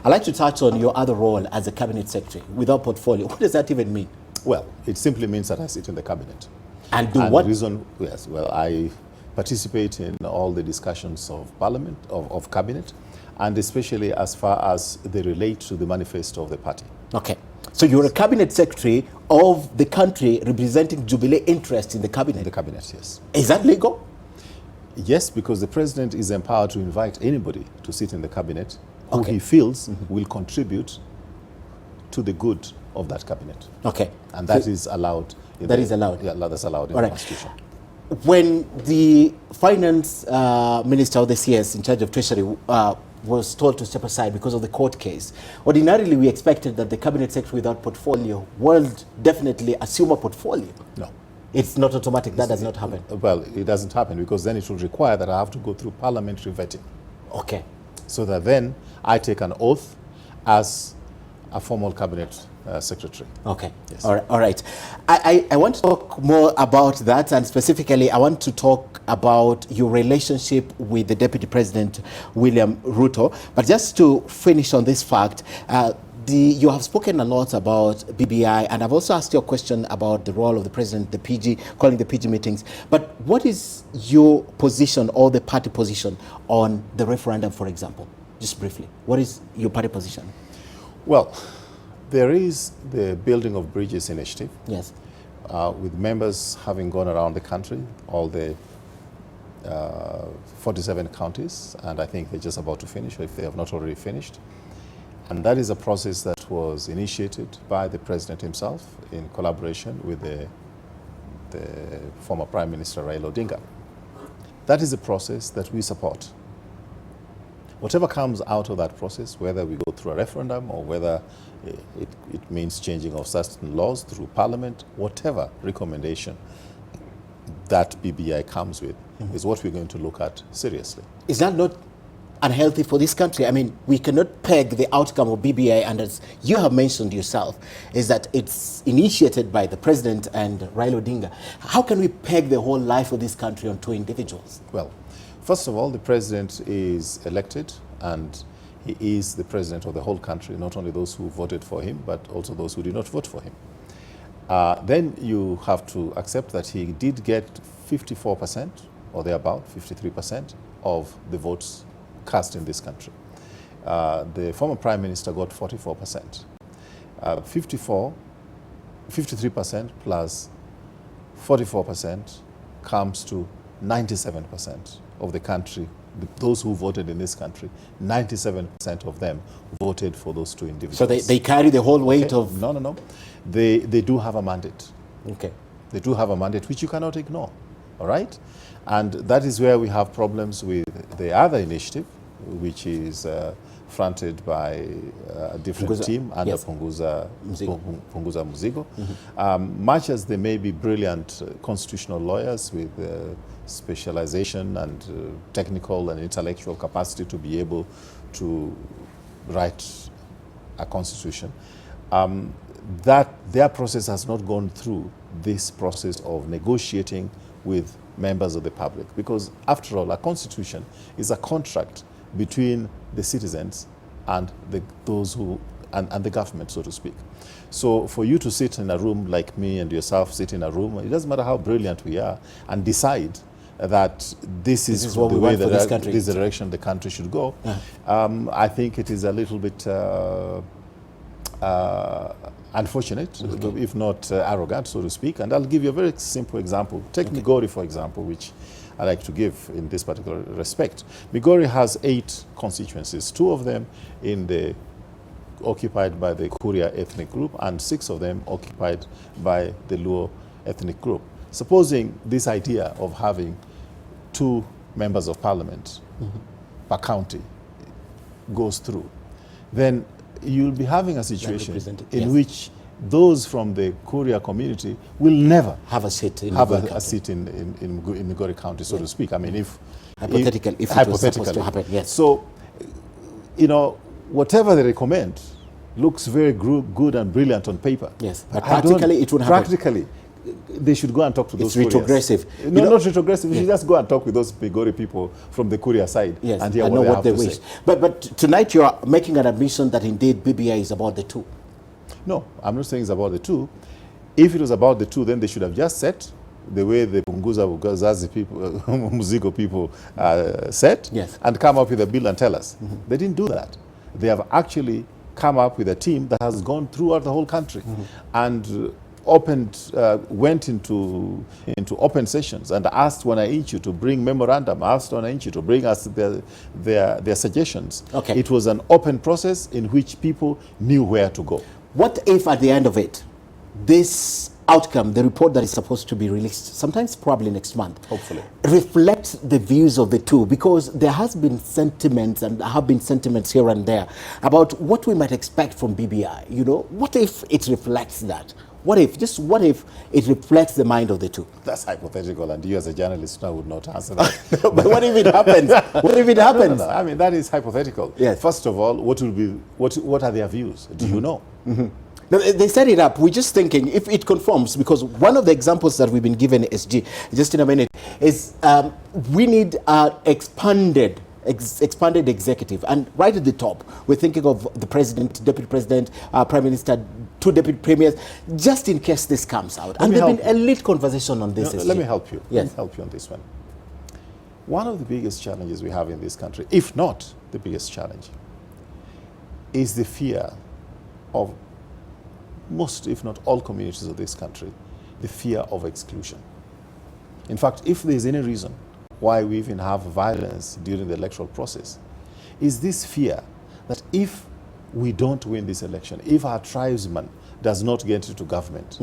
I'd like to touch on your other role as a cabinet secretary without portfolio. What does that even mean? Well, it simply means that I sit in the cabinet. And do what? The reason, yes, well, I participate in all the discussions of parliament, of cabinet, and especially as far as they relate to the manifesto of the party. Okay. So you're a cabinet secretary of the country representing Jubilee interest in the cabinet? In the cabinet, yes. Is that legal? Yes, because the president is empowered to invite anybody to sit in the cabinet who he feels will contribute to the good of that cabinet. Okay. And that is allowed. That is allowed? Yeah, that's allowed in the Constitution. When the finance minister of the CS in charge of Treasury was told to step aside because of the court case, ordinarily we expected that the cabinet secretary without portfolio will definitely assume a portfolio. No. It's not automatic. That does not happen. Well, it doesn't happen because then it will require that I have to go through parliamentary vetting. Okay. So that then I take an oath as a formal cabinet secretary. Okay. Yes. All right. I want to talk more about that, and specifically I want to talk about your relationship with the Deputy President, William Ruto. But just to finish on this fact, you have spoken a lot about BBI, and I've also asked you a question about the role of the president, the PG, calling the PG meetings. But what is your position or the party position on the referendum, for example? Just briefly, what is your party position? Well, there is the Building of Bridges initiative. Yes. With members having gone around the country, all the 47 counties, and I think they're just about to finish, or if they have not already finished. And that is a process that was initiated by the president himself in collaboration with the former Prime Minister Raphael Tuju. That is a process that we support. Whatever comes out of that process, whether we go through a referendum or whether it means changing of certain laws through parliament, whatever recommendation that BBI comes with is what we're going to look at seriously. Is that not unhealthy for this country? I mean, we cannot peg the outcome of BBI, and as you have mentioned yourself, is that it's initiated by the president and Raphael Tuju. How can we peg the whole life of this country on two individuals? Well, first of all, the president is elected, and he is the president of the whole country, not only those who voted for him, but also those who did not vote for him. Then you have to accept that he did get 54% or thereabout, 53% of the votes cast in this country. The former prime minister got 44%. 53% plus 44% comes to 97% of the country. Those who voted in this country, 97% of them voted for those two individuals. So they carry the whole weight of... No. They do have a mandate. Okay. They do have a mandate which you cannot ignore, all right? And that is where we have problems with the other initiative, which is fronted by a different team under Punguza Muzigo. Much as they may be brilliant constitutional lawyers with specialization and technical and intellectual capacity to be able to write a constitution, that their process has not gone through this process of negotiating with members of the public. Because after all, a constitution is a contract between the citizens and those who and the government, so to speak. So for you to sit in a room like me and yourself sit in a room, it doesn't matter how brilliant we are, and decide that this is the way that this direction the country should go, I think it is a little bit unfortunate, if not arrogant, so to speak. And I'll give you a very simple example. Take Migori, for example, which I like to give in this particular respect. Migori has 8 constituencies, 2 of them occupied by the Kuria ethnic group, and 6 of them occupied by the Luo ethnic group. Supposing this idea of having 2 members of parliament per county goes through, then you'll be having a situation in which those from the Kuria community will never have a seat in Migori County, so to speak. I mean, if it was supposed to happen, yes. So, whatever they recommend looks very good and brilliant on paper. Yes, but practically it won't happen. Practically, they should go and talk to those It's retrogressive. No, not retrogressive. You should just go and talk with those Migori people from the Courier side and hear what they wish. Say. But tonight you are making an admission that indeed BBI is about the two. No, I'm not saying it's about the two. If it was about the two, then they should have just set the way the Punguza Bugazazi people, Muzigo people set, and come up with a bill and tell us. They didn't do that. They have actually come up with a team that has gone throughout the whole country and went into open sessions and asked Wananchi to bring memorandum, asked Wananchi to bring us their suggestions. Okay. It was an open process in which people knew where to go. What if at the end of it, this outcome, the report that is supposed to be released, sometimes probably next month, hopefully, reflects the views of the two? Because there has been sentiments and have been sentiments here and there about what we might expect from BBI. You know, what if it reflects that? What if it reflects the mind of the two? That's hypothetical, and you as a journalist now would not answer that. But what if it happens? What if it happens? No. I mean, that is hypothetical. Yes. First of all, what are their views? Do you know? They set it up. We're just thinking if it conforms, because one of the examples that we've been given, SG, just in a minute, is we need expanded executive. And right at the top, we're thinking of the president, deputy president, prime minister, 2 deputy premiers, just in case this comes out. And there's been a lit conversation on this. Let me help you. Yes. Let me help you on this one. One of the biggest challenges we have in this country, if not the biggest challenge, is the fear of most, if not all, communities of this country, the fear of exclusion. In fact, if there's any reason why we even have violence during the electoral process, is this fear that if we don't win this election, if our tribesman does not get into government,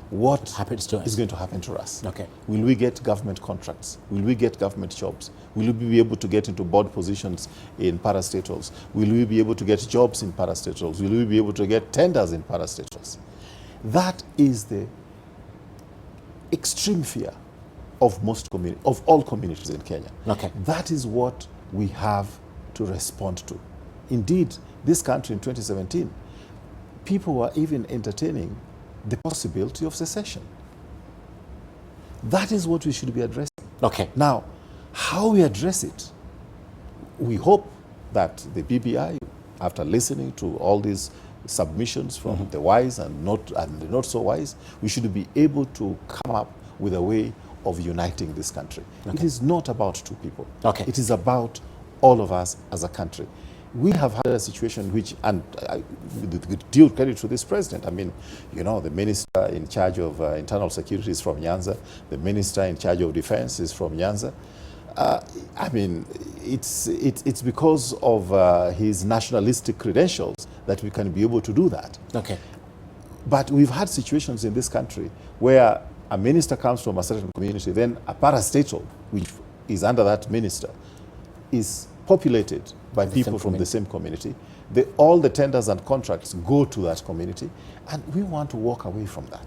what is going to happen to us? Okay. Will we get government contracts? Will we get government jobs? Will we be able to get into board positions in parastatals? Will we be able to get jobs in parastatals? Will we be able to get tenders in parastatals? That is the extreme fear of all communities in Kenya. Okay. That is what we have to respond to. Indeed, this country in 2017, people were even entertaining the possibility of secession. That is what we should be addressing. Okay. Now, how we address it, we hope that the BBI, after listening to all these submissions from the wise and the not so wise, we should be able to come up with a way of uniting this country. Okay. It is not about 2 people. Okay. It is about all of us as a country. We have had a situation which, and with due credit to this president, I mean, you know, the minister in charge of internal security is from Nyanza, the minister in charge of defense is from Nyanza. I mean, it's because of his nationalistic credentials that we can be able to do that. Okay. But we've had situations in this country where a minister comes from a certain community, then a parastatal, which is under that minister, is populated by people from the same community. All the tenders and contracts go to that community, and we want to walk away from that.